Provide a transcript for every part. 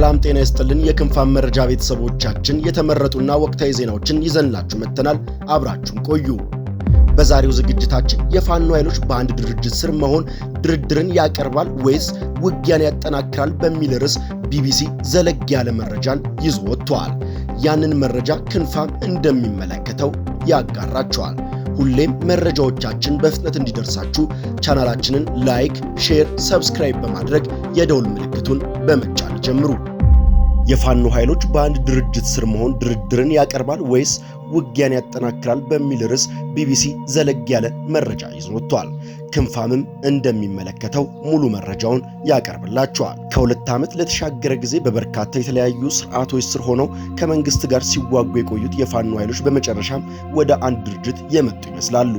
ሰላም ጤና ይስጥልን የክንፋን መረጃ ቤተሰቦቻችን የተመረጡና ወቅታዊ ዜናዎችን ይዘንላችሁ መጥተናል። አብራችሁን ቆዩ። በዛሬው ዝግጅታችን የፋኖ ኃይሎች በአንድ ድርጅት ስር መሆን ድርድርን ያቀርባል ወይስ ውጊያን ያጠናክራል በሚል ርዕስ ቢቢሲ ዘለግ ያለ መረጃን ይዞ ወጥቷል። ያንን መረጃ ክንፋም እንደሚመለከተው ያጋራቸዋል። ሁሌም መረጃዎቻችን በፍጥነት እንዲደርሳችሁ ቻናላችንን ላይክ፣ ሼር፣ ሰብስክራይብ በማድረግ የደውል ምልክቱን በመጫን ጀምሩ። የፋኖ ኃይሎች በአንድ ድርጅት ስር መሆን ድርድርን ያቀርባል ወይስ ውጊያን ያጠናክራል በሚል ርዕስ ቢቢሲ ዘለግ ያለ መረጃ ይዞ ወጥቷል። ክንፋምም እንደሚመለከተው ሙሉ መረጃውን ያቀርብላችኋል። ከሁለት ዓመት ለተሻገረ ጊዜ በበርካታ የተለያዩ ስርዓቶች ስር ሆነው ከመንግስት ጋር ሲዋጉ የቆዩት የፋኖ ኃይሎች በመጨረሻም ወደ አንድ ድርጅት የመጡ ይመስላሉ።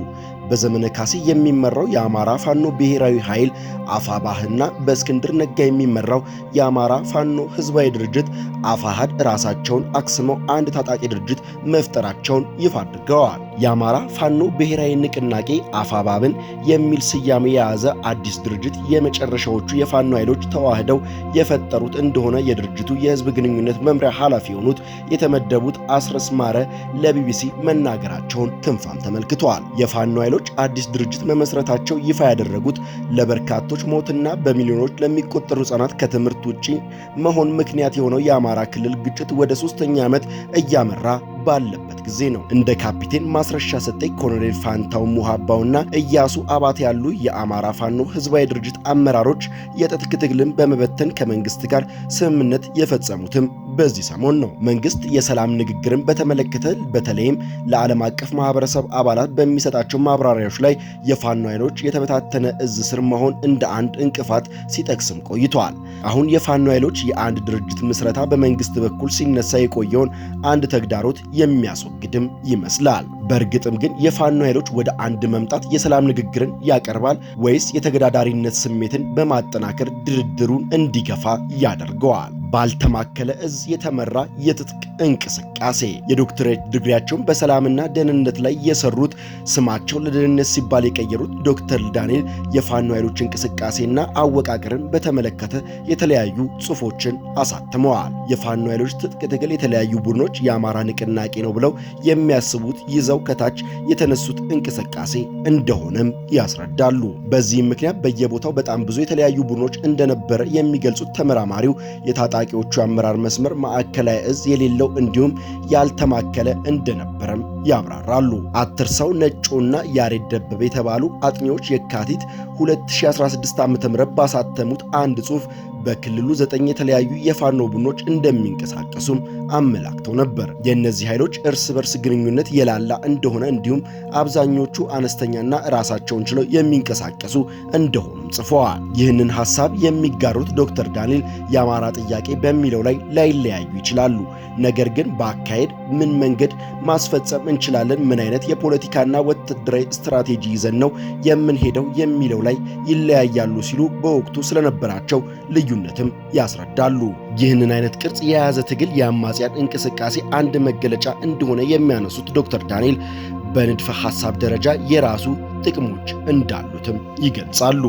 በዘመነ ካሴ የሚመራው የአማራ ፋኖ ብሔራዊ ኃይል አፋባህና በእስክንድር ነጋ የሚመራው የአማራ ፋኖ ህዝባዊ ድርጅት አፋሃድ ራሳቸውን አክስመው አንድ ታጣቂ ድርጅት መፍጠራቸውን ይፋ አድርገዋል። የአማራ ፋኖ ብሔራዊ ንቅናቄ አፋባብን የሚል ስያሜ የያዘ አዲስ ድርጅት የመጨረሻዎቹ የፋኖ ኃይሎች ተዋህደው የፈጠሩት እንደሆነ የድርጅቱ የህዝብ ግንኙነት መምሪያ ኃላፊ የሆኑት የተመደቡት አስረስ ማረ ለቢቢሲ መናገራቸውን ክንፋም ተመልክተዋል። የፋኖ ኃይሎች አዲስ ድርጅት መመስረታቸው ይፋ ያደረጉት ለበርካቶች ሞትና በሚሊዮኖች ለሚቆጠሩ ህጻናት ከትምህርት ውጪ መሆን ምክንያት የሆነው የአማራ ክልል ግጭት ወደ 3ኛ ዓመት እያመራ ባለበት ጊዜ ነው። እንደ ካፒቴን ማስረሻ ሰጠኝ፣ ኮሎኔል ፋንታው ሙሃባውና ኢያሱ አባተ ያሉ የአማራ ፋኖ ህዝባዊ ድርጅት አመራሮች የትጥቅ ትግልን በመበተን ከመንግስት ጋር ስምምነት የፈጸሙትም በዚህ ሰሞን ነው። መንግስት የሰላም ንግግርን በተመለከተ በተለይም ለዓለም አቀፍ ማህበረሰብ አባላት በሚሰጣቸው ማብራሪያዎች ላይ የፋኖ ኃይሎች የተበታተነ እዝ ስር መሆን እንደ አንድ እንቅፋት ሲጠቅስም ቆይተዋል። አሁን የፋኖ ኃይሎች የአንድ ድርጅት ምስረታ በመንግስት በኩል ሲነሳ የቆየውን አንድ ተግዳሮት የሚያስወግድም ይመስላል። በእርግጥም ግን የፋኖ ኃይሎች ወደ አንድ መምጣት የሰላም ንግግርን ያቀርባል ወይስ የተገዳዳሪነት ስሜትን በማጠናከር ድርድሩን እንዲገፋ ያደርገዋል? ባልተማከለ እዝ የተመራ የትጥቅ እንቅስቃሴ። የዶክትሬት ዲግሪያቸውን በሰላምና ደህንነት ላይ የሰሩት ስማቸው ለደህንነት ሲባል የቀየሩት ዶክተር ዳንኤል የፋኖ ኃይሎች እንቅስቃሴና አወቃቀርን በተመለከተ የተለያዩ ጽሑፎችን አሳትመዋል። የፋኖ ኃይሎች ትጥቅ ትግል የተለያዩ ቡድኖች የአማራ ንቅናቄ ነው ብለው የሚያስቡት ይዘው ከታች የተነሱት እንቅስቃሴ እንደሆነም ያስረዳሉ። በዚህም ምክንያት በየቦታው በጣም ብዙ የተለያዩ ቡድኖች እንደነበረ የሚገልጹት ተመራማሪው የታጣቂዎቹ አመራር መስመር ማዕከላዊ እዝ የሌለው እንዲሁም ያልተማከለ እንደነበረም ያብራራሉ። አትርሰው ነጮና ያሬድ ደበበ የተባሉ አጥኚዎች የካቲት 2016 ዓ.ም ባሳተሙት አንድ ጽሑፍ በክልሉ 9 የተለያዩ የፋኖ ቡድኖች እንደሚንቀሳቀሱም አመላክተው ነበር። የእነዚህ ኃይሎች እርስ በርስ ግንኙነት የላላ እንደሆነ እንዲሁም አብዛኞቹ አነስተኛና ራሳቸውን ችለው የሚንቀሳቀሱ እንደሆኑም ጽፈዋል። ይህንን ሐሳብ የሚጋሩት ዶክተር ዳንኤል የአማራ ጥያቄ በሚለው ላይ ላይለያዩ ይችላሉ። ነገር ግን በአካሄድ ምን መንገድ ማስፈጸም እንችላለን፣ ምን አይነት የፖለቲካና ወታደራዊ ስትራቴጂ ይዘን ነው የምንሄደው የሚለው ላይ ይለያያሉ ሲሉ በወቅቱ ስለነበራቸው ልዩነትም ያስረዳሉ። ይህንን አይነት ቅርጽ የያዘ ትግል የአማጽያን እንቅስቃሴ አንድ መገለጫ እንደሆነ የሚያነሱት ዶክተር ዳንኤል በንድፈ ሐሳብ ደረጃ የራሱ ጥቅሞች እንዳሉትም ይገልጻሉ።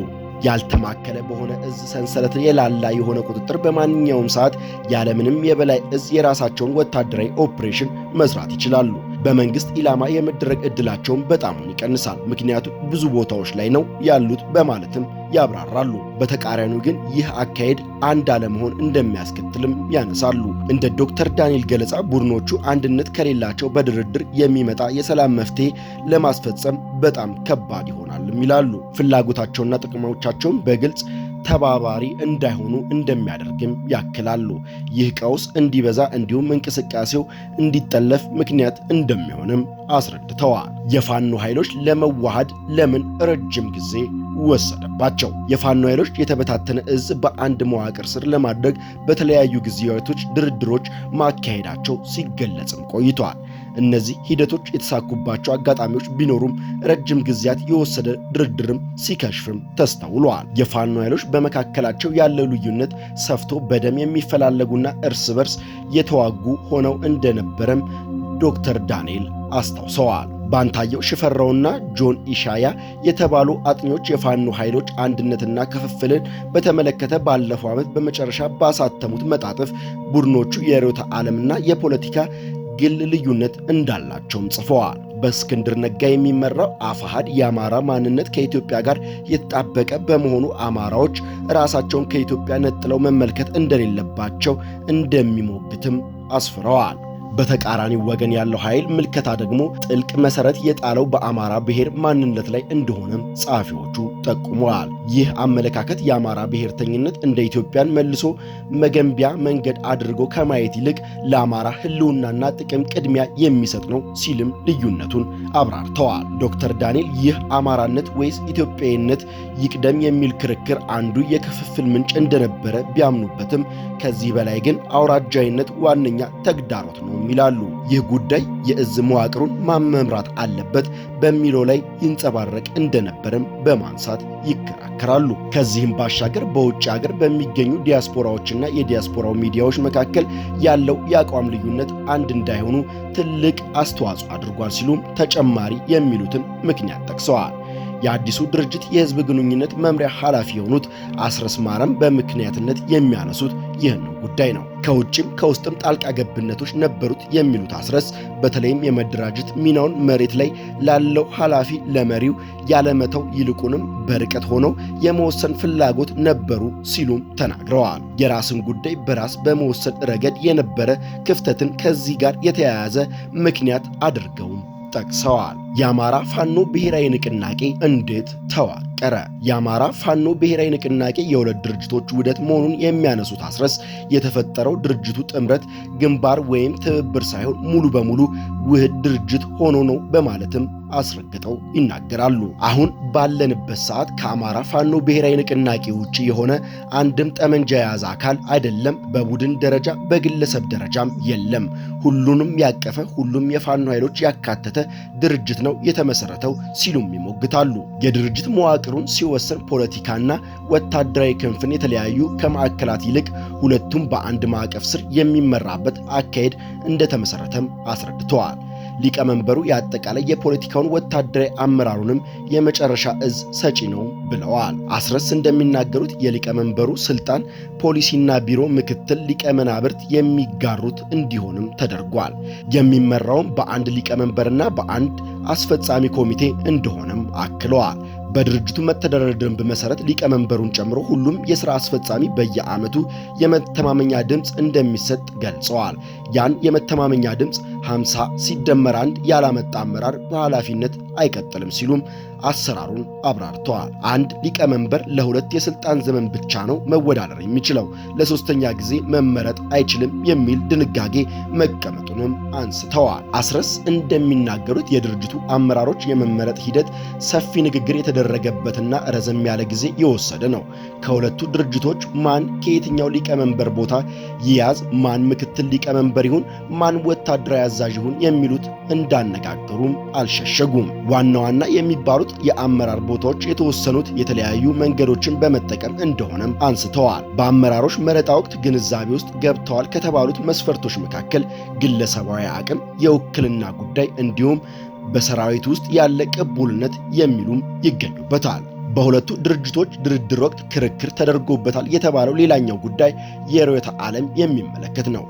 ያልተማከለ በሆነ እዝ ሰንሰለት የላላ የሆነ ቁጥጥር በማንኛውም ሰዓት ያለምንም የበላይ እዝ የራሳቸውን ወታደራዊ ኦፕሬሽን መስራት ይችላሉ። በመንግስት ኢላማ የመደረግ እድላቸውን በጣም ይቀንሳል፣ ምክንያቱም ብዙ ቦታዎች ላይ ነው ያሉት በማለትም ያብራራሉ። በተቃራኒው ግን ይህ አካሄድ አንድ አለመሆን እንደሚያስከትልም ያነሳሉ። እንደ ዶክተር ዳንኤል ገለጻ ቡድኖቹ አንድነት ከሌላቸው በድርድር የሚመጣ የሰላም መፍትሄ ለማስፈጸም በጣም ከባድ ይሆናልም ይላሉ። ፍላጎታቸውና ጥቅሞቻቸውን በግልጽ ተባባሪ እንዳይሆኑ እንደሚያደርግም ያክላሉ። ይህ ቀውስ እንዲበዛ እንዲሁም እንቅስቃሴው እንዲጠለፍ ምክንያት እንደሚሆንም አስረድተዋል። የፋኖ ኃይሎች ለመዋሃድ ለምን ረጅም ጊዜ ወሰደባቸው? የፋኖ ኃይሎች የተበታተነ እዝ በአንድ መዋቅር ስር ለማድረግ በተለያዩ ጊዜያቶች ድርድሮች ማካሄዳቸው ሲገለጽም ቆይቷል። እነዚህ ሂደቶች የተሳኩባቸው አጋጣሚዎች ቢኖሩም ረጅም ጊዜያት የወሰደ ድርድርም ሲከሽፍም ተስተውሏል። የፋኖ ኃይሎች በመካከላቸው ያለው ልዩነት ሰፍቶ በደም የሚፈላለጉና እርስ በርስ የተዋጉ ሆነው እንደነበረም ዶክተር ዳንኤል አስታውሰዋል። ባንታየው ሽፈራውና ጆን ኢሻያ የተባሉ አጥኚዎች የፋኖ ኃይሎች አንድነትና ክፍፍልን በተመለከተ ባለፈው ዓመት በመጨረሻ ባሳተሙት መጣጥፍ ቡድኖቹ የርዕዮተ ዓለምና የፖለቲካ ግል ልዩነት እንዳላቸውም ጽፈዋል። በእስክንድር ነጋ የሚመራው አፋሕድ የአማራ ማንነት ከኢትዮጵያ ጋር የተጣበቀ በመሆኑ አማራዎች ራሳቸውን ከኢትዮጵያ ነጥለው መመልከት እንደሌለባቸው እንደሚሞግትም አስፍረዋል። በተቃራኒ ወገን ያለው ኃይል ምልከታ ደግሞ ጥልቅ መሰረት የጣለው በአማራ ብሔር ማንነት ላይ እንደሆነም ጸሐፊዎቹ ጠቁመዋል። ይህ አመለካከት የአማራ ብሔርተኝነት እንደ ኢትዮጵያን መልሶ መገንቢያ መንገድ አድርጎ ከማየት ይልቅ ለአማራ ሕልውናና ጥቅም ቅድሚያ የሚሰጥ ነው ሲልም ልዩነቱን አብራርተዋል። ዶክተር ዳንኤል ይህ አማራነት ወይስ ኢትዮጵያዊነት ይቅደም የሚል ክርክር አንዱ የክፍፍል ምንጭ እንደነበረ ቢያምኑበትም ከዚህ በላይ ግን አውራጃዊነት ዋነኛ ተግዳሮት ነው ይላሉ። ይህ ጉዳይ የእዝ መዋቅሩን ማመምራት አለበት በሚለው ላይ ይንጸባረቅ እንደነበረም በማንሳት ይከራከራሉ። ከዚህም ባሻገር በውጭ ሀገር በሚገኙ ዲያስፖራዎችና የዲያስፖራው ሚዲያዎች መካከል ያለው የአቋም ልዩነት አንድ እንዳይሆኑ ትልቅ አስተዋጽኦ አድርጓል ሲሉም ተጨማሪ የሚሉትን ምክንያት ጠቅሰዋል። የአዲሱ ድርጅት የህዝብ ግንኙነት መምሪያ ኃላፊ የሆኑት አስረስ ማረም በምክንያትነት የሚያነሱት ይህን ጉዳይ ነው። ከውጭም ከውስጥም ጣልቃ ገብነቶች ነበሩት የሚሉት አስረስ በተለይም የመደራጀት ሚናውን መሬት ላይ ላለው ኃላፊ ለመሪው ያለመተው ይልቁንም በርቀት ሆነው የመወሰን ፍላጎት ነበሩ ሲሉም ተናግረዋል። የራስን ጉዳይ በራስ በመወሰን ረገድ የነበረ ክፍተትን ከዚህ ጋር የተያያዘ ምክንያት አድርገውም ጠቅሰዋል። የአማራ ፋኖ ብሔራዊ ንቅናቄ እንዴት ተዋቀረ? የአማራ ፋኖ ብሔራዊ ንቅናቄ የሁለት ድርጅቶች ውህደት መሆኑን የሚያነሱት አስረስ የተፈጠረው ድርጅቱ ጥምረት፣ ግንባር ወይም ትብብር ሳይሆን ሙሉ በሙሉ ውህድ ድርጅት ሆኖ ነው በማለትም አስረግጠው ይናገራሉ። አሁን ባለንበት ሰዓት ከአማራ ፋኖ ብሔራዊ ንቅናቄ ውጪ የሆነ አንድም ጠመንጃ የያዘ አካል አይደለም። በቡድን ደረጃ በግለሰብ ደረጃም የለም። ሁሉንም ያቀፈ ሁሉም የፋኖ ኃይሎች ያካተተ ድርጅት ነው የተመሰረተው ሲሉም ይሞግታሉ። የድርጅት መዋቅሩን ሲወሰን ፖለቲካና ወታደራዊ ክንፍን የተለያዩ ከማዕከላት ይልቅ ሁለቱም በአንድ ማዕቀፍ ስር የሚመራበት አካሄድ እንደተመሰረተም አስረድተዋል። ሊቀመንበሩ የአጠቃላይ የፖለቲካውን ወታደራዊ አመራሩንም የመጨረሻ እዝ ሰጪ ነው ብለዋል። አስረስ እንደሚናገሩት የሊቀመንበሩ ስልጣን ፖሊሲና ቢሮ ምክትል ሊቀመናብርት የሚጋሩት እንዲሆንም ተደርጓል። የሚመራውም በአንድ ሊቀመንበርና በአንድ አስፈጻሚ ኮሚቴ እንደሆነም አክለዋል። በድርጅቱ መተዳደሪያ ደንብ መሰረት ሊቀመንበሩን ጨምሮ ሁሉም የሥራ አስፈጻሚ በየዓመቱ የመተማመኛ ድምፅ እንደሚሰጥ ገልጸዋል። ያን የመተማመኛ ድምፅ 50 ሲደመር 1 ያላመጣ አመራር በኃላፊነት አይቀጥልም ሲሉም አሰራሩን አብራርተዋል። አንድ ሊቀመንበር ለሁለት የስልጣን ዘመን ብቻ ነው መወዳደር የሚችለው፣ ለሶስተኛ ጊዜ መመረጥ አይችልም የሚል ድንጋጌ መቀመጡንም አንስተዋል። አስረስ እንደሚናገሩት የድርጅቱ አመራሮች የመመረጥ ሂደት ሰፊ ንግግር የተደረገበትና ረዘም ያለ ጊዜ የወሰደ ነው። ከሁለቱ ድርጅቶች ማን ከየትኛው ሊቀመንበር ቦታ ይያዝ፣ ማን ምክትል ሊቀመንበር ይሁን፣ ማን ወታደራዊ አዛዥ ይሁን የሚሉት እንዳነጋገሩም አልሸሸጉም። ዋና ዋና የሚባሉት የአመራር ቦታዎች የተወሰኑት የተለያዩ መንገዶችን በመጠቀም እንደሆነም አንስተዋል። በአመራሮች መረጣ ወቅት ግንዛቤ ውስጥ ገብተዋል ከተባሉት መስፈርቶች መካከል ግለሰባዊ አቅም፣ የውክልና ጉዳይ እንዲሁም በሰራዊት ውስጥ ያለ ቅቡልነት የሚሉም ይገኙበታል። በሁለቱ ድርጅቶች ድርድር ወቅት ክርክር ተደርጎበታል የተባለው ሌላኛው ጉዳይ የርዕዮተ ዓለም የሚመለከት ነው።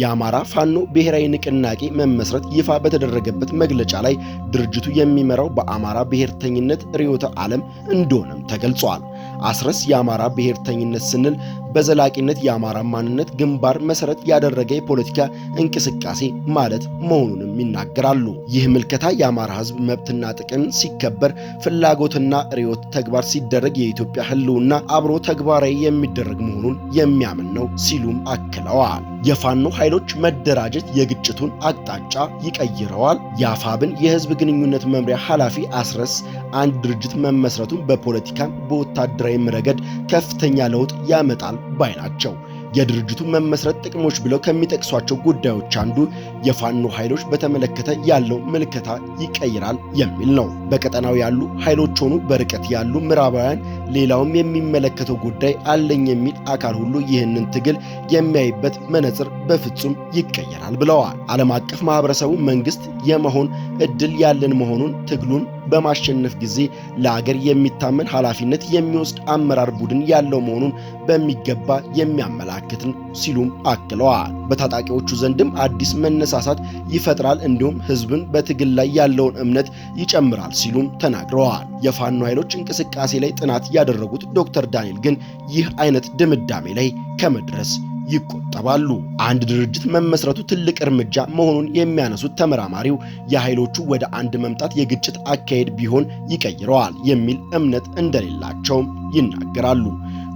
የአማራ ፋኖ ብሔራዊ ንቅናቄ መመስረት ይፋ በተደረገበት መግለጫ ላይ ድርጅቱ የሚመራው በአማራ ብሔርተኝነት ርዕዮተ ዓለም እንደሆነም ተገልጿል። አስረስ የአማራ ብሔርተኝነት ስንል በዘላቂነት የአማራ ማንነት ግንባር መሰረት ያደረገ የፖለቲካ እንቅስቃሴ ማለት መሆኑንም ይናገራሉ። ይህ ምልከታ የአማራ ሕዝብ መብትና ጥቅም ሲከበር፣ ፍላጎትና ርዕዮት ተግባር ሲደረግ የኢትዮጵያ ሕልውና አብሮ ተግባራዊ የሚደረግ መሆኑን የሚያምን ነው ሲሉም አክለዋል። የፋኖ ኃይሎች መደራጀት የግጭቱን አቅጣጫ ይቀይረዋል። የአፋብን የህዝብ ግንኙነት መምሪያ ኃላፊ አስረስ አንድ ድርጅት መመስረቱን በፖለቲካም በወታደራዊም ረገድ ከፍተኛ ለውጥ ያመጣል ባይ ናቸው። የድርጅቱ መመስረት ጥቅሞች ብለው ከሚጠቅሷቸው ጉዳዮች አንዱ የፋኖ ኃይሎች በተመለከተ ያለው ምልከታ ይቀይራል የሚል ነው። በቀጠናው ያሉ ኃይሎች ሆኑ በርቀት ያሉ ምዕራባውያን ሌላውም የሚመለከተው ጉዳይ አለኝ የሚል አካል ሁሉ ይህንን ትግል የሚያይበት መነጽር በፍጹም ይቀየራል ብለዋል። ዓለም አቀፍ ማህበረሰቡ መንግስት የመሆን እድል ያለን መሆኑን ትግሉን በማሸነፍ ጊዜ ለአገር የሚታመን ኃላፊነት የሚወስድ አመራር ቡድን ያለው መሆኑን በሚገባ የሚያመላክት ሲሉም አክለዋል። በታጣቂዎቹ ዘንድም አዲስ መነሳሳት ይፈጥራል፣ እንዲሁም ህዝብን በትግል ላይ ያለውን እምነት ይጨምራል ሲሉም ተናግረዋል። የፋኖ ኃይሎች እንቅስቃሴ ላይ ጥናት ያደረጉት ዶክተር ዳንኤል ግን ይህ አይነት ድምዳሜ ላይ ከመድረስ ይቆጠባሉ። አንድ ድርጅት መመስረቱ ትልቅ እርምጃ መሆኑን የሚያነሱት ተመራማሪው የኃይሎቹ ወደ አንድ መምጣት የግጭት አካሄድ ቢሆን ይቀይረዋል የሚል እምነት እንደሌላቸውም ይናገራሉ።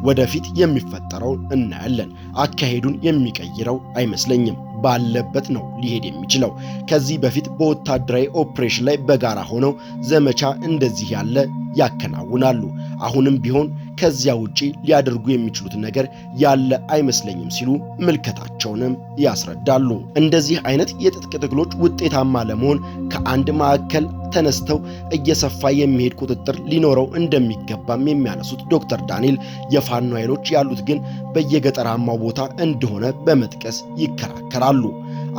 ወደፊት የሚፈጠረው እናያለን። አካሄዱን የሚቀይረው አይመስለኝም። ባለበት ነው ሊሄድ የሚችለው። ከዚህ በፊት በወታደራዊ ኦፕሬሽን ላይ በጋራ ሆነው ዘመቻ እንደዚህ ያለ ያከናውናሉ። አሁንም ቢሆን ከዚያ ውጪ ሊያደርጉ የሚችሉት ነገር ያለ አይመስለኝም ሲሉ ምልከታቸውንም ያስረዳሉ። እንደዚህ አይነት የትጥቅ ትግሎች ውጤታማ ለመሆን ከአንድ ማዕከል ተነስተው እየሰፋ የሚሄድ ቁጥጥር ሊኖረው እንደሚገባም የሚያነሱት ዶክተር ዳንኤል የፋኖ ኃይሎች ያሉት ግን በየገጠራማው ቦታ እንደሆነ በመጥቀስ ይከራከራሉ።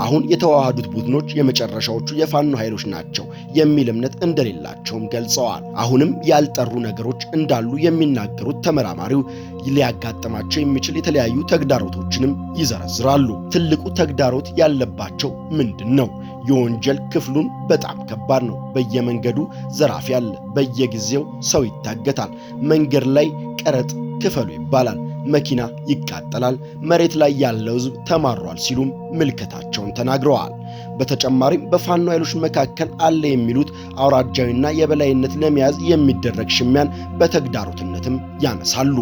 አሁን የተዋሃዱት ቡድኖች የመጨረሻዎቹ የፋኖ ኃይሎች ናቸው የሚል እምነት እንደሌላቸውም ገልጸዋል። አሁንም ያልጠሩ ነገሮች እንዳሉ የሚናገሩት ተመራማሪው ሊያጋጥማቸው የሚችል የተለያዩ ተግዳሮቶችንም ይዘረዝራሉ። ትልቁ ተግዳሮት ያለባቸው ምንድን ነው? የወንጀል ክፍሉን በጣም ከባድ ነው። በየመንገዱ ዘራፊ አለ፣ በየጊዜው ሰው ይታገታል፣ መንገድ ላይ ቀረጥ ክፈሉ ይባላል፣ መኪና ይቃጠላል፣ መሬት ላይ ያለው ሕዝብ ተማሯል ሲሉም ምልከታቸውን ተናግረዋል። በተጨማሪም በፋኖ ኃይሎች መካከል አለ የሚሉት አውራጃዊና የበላይነት ለመያዝ የሚደረግ ሽሚያን በተግዳሮትነትም ያነሳሉ።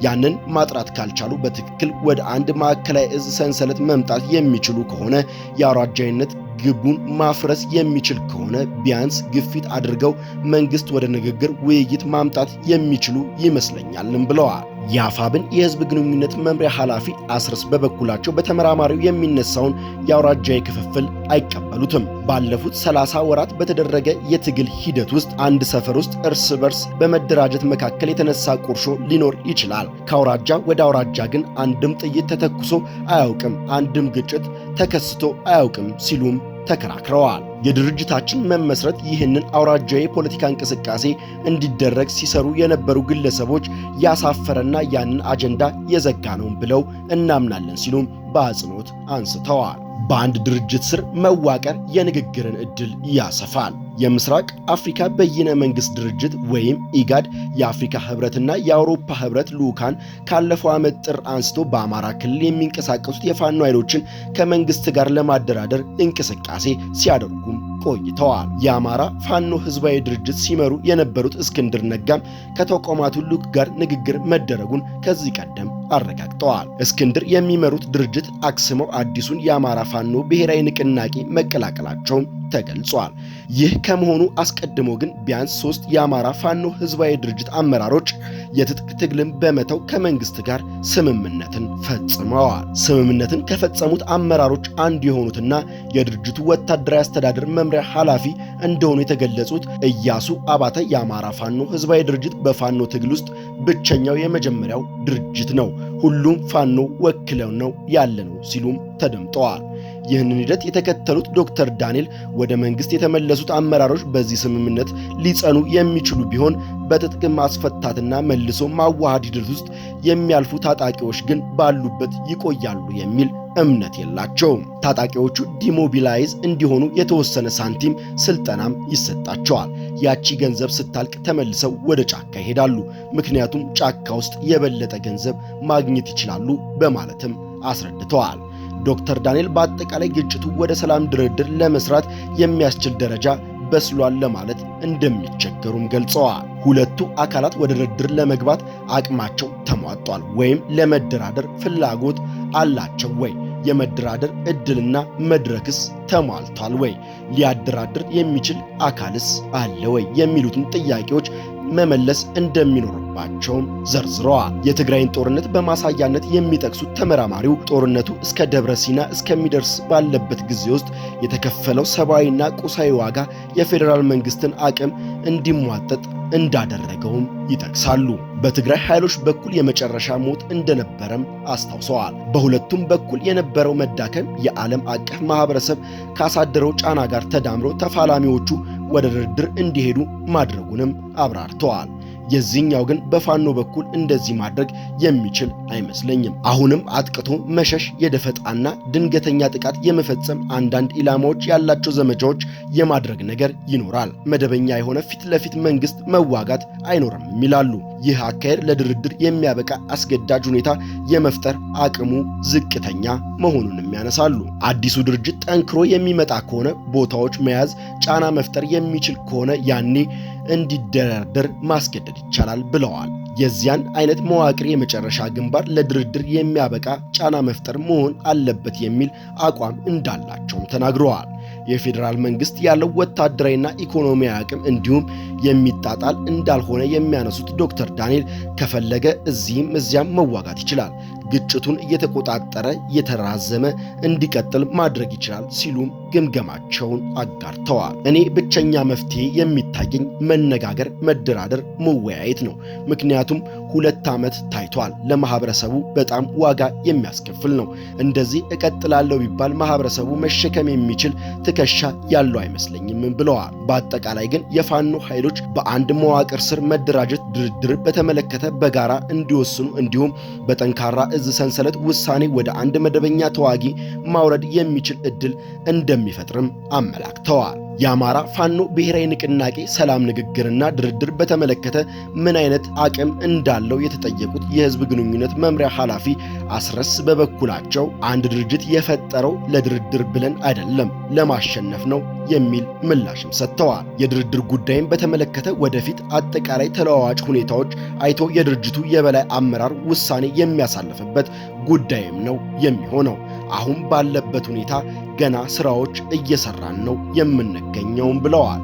ያንን ማጥራት ካልቻሉ በትክክል ወደ አንድ ማዕከላዊ እዝ ሰንሰለት መምጣት የሚችሉ ከሆነ የአውራጃዊነት ግቡን ማፍረስ የሚችል ከሆነ ቢያንስ ግፊት አድርገው መንግስት ወደ ንግግር ውይይት ማምጣት የሚችሉ ይመስለኛልም ብለዋል። የአፋብን የህዝብ ግንኙነት መምሪያ ኃላፊ አስረስ በበኩላቸው በተመራማሪው የሚነሳውን የአውራጃዊ ክፍፍል አይቀበሉትም። ባለፉት 30 ወራት በተደረገ የትግል ሂደት ውስጥ አንድ ሰፈር ውስጥ እርስ በርስ በመደራጀት መካከል የተነሳ ቁርሾ ሊኖር ይችላል። ከአውራጃ ወደ አውራጃ ግን አንድም ጥይት ተተኩሶ አያውቅም፣ አንድም ግጭት ተከስቶ አያውቅም ሲሉም ተከራክረዋል። የድርጅታችን መመስረት ይህንን አውራጃዊ ፖለቲካ እንቅስቃሴ እንዲደረግ ሲሰሩ የነበሩ ግለሰቦች ያሳፈረና ያንን አጀንዳ የዘጋ ነው ብለው እናምናለን ሲሉም በአጽንኦት አንስተዋል። በአንድ ድርጅት ስር መዋቀር የንግግርን ዕድል ያሰፋል። የምስራቅ አፍሪካ በይነ መንግስት ድርጅት ወይም ኢጋድ የአፍሪካ ህብረትና የአውሮፓ ህብረት ልዑካን ካለፈው ዓመት ጥር አንስቶ በአማራ ክልል የሚንቀሳቀሱት የፋኖ ኃይሎችን ከመንግስት ጋር ለማደራደር እንቅስቃሴ ሲያደርጉም ቆይተዋል። የአማራ ፋኖ ህዝባዊ ድርጅት ሲመሩ የነበሩት እስክንድር ነጋም ከተቋማቱ ልዑክ ጋር ንግግር መደረጉን ከዚህ ቀደም አረጋግጠዋል። እስክንድር የሚመሩት ድርጅት አክስመው አዲሱን የአማራ ፋኖ ብሔራዊ ንቅናቄ መቀላቀላቸውን ተገልጿል። ይህ ከመሆኑ አስቀድሞ ግን ቢያንስ 3 የአማራ ፋኖ ህዝባዊ ድርጅት አመራሮች የትጥቅ ትግልን በመተው ከመንግስት ጋር ስምምነትን ፈጽመዋል። ስምምነትን ከፈጸሙት አመራሮች አንዱ የሆኑትና የድርጅቱ ወታደራዊ አስተዳደር መምሪያ ኃላፊ እንደሆኑ የተገለጹት ኢያሱ አባተ የአማራ ፋኖ ህዝባዊ ድርጅት በፋኖ ትግል ውስጥ ብቸኛው የመጀመሪያው ድርጅት ነው፣ ሁሉም ፋኖ ወክለው ነው ያለነው ሲሉም ተደምጠዋል። ይህንን ሂደት የተከተሉት ዶክተር ዳንኤል ወደ መንግስት የተመለሱት አመራሮች በዚህ ስምምነት ሊጸኑ የሚችሉ ቢሆን በትጥቅ ማስፈታትና መልሶ ማዋሃድ ሂደት ውስጥ የሚያልፉ ታጣቂዎች ግን ባሉበት ይቆያሉ የሚል እምነት የላቸውም። ታጣቂዎቹ ዲሞቢላይዝ እንዲሆኑ የተወሰነ ሳንቲም ስልጠናም ይሰጣቸዋል። ያቺ ገንዘብ ስታልቅ ተመልሰው ወደ ጫካ ይሄዳሉ። ምክንያቱም ጫካ ውስጥ የበለጠ ገንዘብ ማግኘት ይችላሉ በማለትም አስረድተዋል። ዶክተር ዳንኤል በአጠቃላይ ግጭቱ ወደ ሰላም ድርድር ለመስራት የሚያስችል ደረጃ በስሏል ለማለት እንደሚቸገሩም ገልጸዋል። ሁለቱ አካላት ወደ ድርድር ለመግባት አቅማቸው ተሟጧል ወይም ለመደራደር ፍላጎት አላቸው ወይ? የመደራደር እድልና መድረክስ ተሟልቷል ወይ? ሊያደራድር የሚችል አካልስ አለ ወይ? የሚሉትን ጥያቄዎች መመለስ እንደሚኖርባቸው እንዳለባቸውም ዘርዝረዋል። የትግራይን ጦርነት በማሳያነት የሚጠቅሱት ተመራማሪው ጦርነቱ እስከ ደብረ ሲና እስከሚደርስ ባለበት ጊዜ ውስጥ የተከፈለው ሰብአዊና ቁሳዊ ዋጋ የፌዴራል መንግስትን አቅም እንዲሟጠጥ እንዳደረገውም ይጠቅሳሉ። በትግራይ ኃይሎች በኩል የመጨረሻ ሞት እንደነበረም አስታውሰዋል። በሁለቱም በኩል የነበረው መዳከም የዓለም አቀፍ ማህበረሰብ ካሳደረው ጫና ጋር ተዳምሮ ተፋላሚዎቹ ወደ ድርድር እንዲሄዱ ማድረጉንም አብራርተዋል። የዚህኛው ግን በፋኖ በኩል እንደዚህ ማድረግ የሚችል አይመስለኝም። አሁንም አጥቅቶ መሸሽ፣ የደፈጣና ድንገተኛ ጥቃት የመፈጸም አንዳንድ ኢላማዎች ያላቸው ዘመቻዎች የማድረግ ነገር ይኖራል። መደበኛ የሆነ ፊት ለፊት መንግስት መዋጋት አይኖርም ይላሉ። ይህ አካሄድ ለድርድር የሚያበቃ አስገዳጅ ሁኔታ የመፍጠር አቅሙ ዝቅተኛ መሆኑንም ያነሳሉ። አዲሱ ድርጅት ጠንክሮ የሚመጣ ከሆነ ቦታዎች መያዝ፣ ጫና መፍጠር የሚችል ከሆነ ያኔ እንዲደራደር ማስገደድ ይቻላል ብለዋል። የዚያን አይነት መዋቅር የመጨረሻ ግንባር ለድርድር የሚያበቃ ጫና መፍጠር መሆን አለበት የሚል አቋም እንዳላቸውም ተናግረዋል። የፌዴራል መንግስት ያለው ወታደራዊና ኢኮኖሚያዊ አቅም እንዲሁም የሚጣጣል እንዳልሆነ የሚያነሱት ዶክተር ዳንኤል ከፈለገ እዚህም እዚያም መዋጋት ይችላል፣ ግጭቱን እየተቆጣጠረ እየተራዘመ እንዲቀጥል ማድረግ ይችላል ሲሉም ግምገማቸውን አጋርተዋል። እኔ ብቸኛ መፍትሄ የሚታየኝ መነጋገር፣ መደራደር፣ መወያየት ነው። ምክንያቱም 2 ዓመት ታይቷል። ለማህበረሰቡ በጣም ዋጋ የሚያስከፍል ነው። እንደዚህ እቀጥላለሁ ቢባል ማህበረሰቡ መሸከም የሚችል ትከሻ ያለው አይመስለኝም ብለዋል። በአጠቃላይ ግን የፋኖ ኃይሎች በአንድ መዋቅር ስር መደራጀት ድርድር በተመለከተ በጋራ እንዲወስኑ እንዲሁም በጠንካራ እዝ ሰንሰለት ውሳኔ ወደ አንድ መደበኛ ተዋጊ ማውረድ የሚችል እድል እንደሚፈጥርም አመላክተዋል። የአማራ ፋኖ ብሔራዊ ንቅናቄ ሰላም ንግግርና ድርድር በተመለከተ ምን አይነት አቅም እንዳለው የተጠየቁት የህዝብ ግንኙነት መምሪያ ኃላፊ አስረስ በበኩላቸው አንድ ድርጅት የፈጠረው ለድርድር ብለን አይደለም ለማሸነፍ ነው የሚል ምላሽም ሰጥተዋል። የድርድር ጉዳይን በተመለከተ ወደፊት አጠቃላይ ተለዋዋጭ ሁኔታዎች አይቶ የድርጅቱ የበላይ አመራር ውሳኔ የሚያሳልፍበት ጉዳይም ነው የሚሆነው። አሁን ባለበት ሁኔታ ገና ስራዎች እየሰራን ነው የምንገኘውም ብለዋል።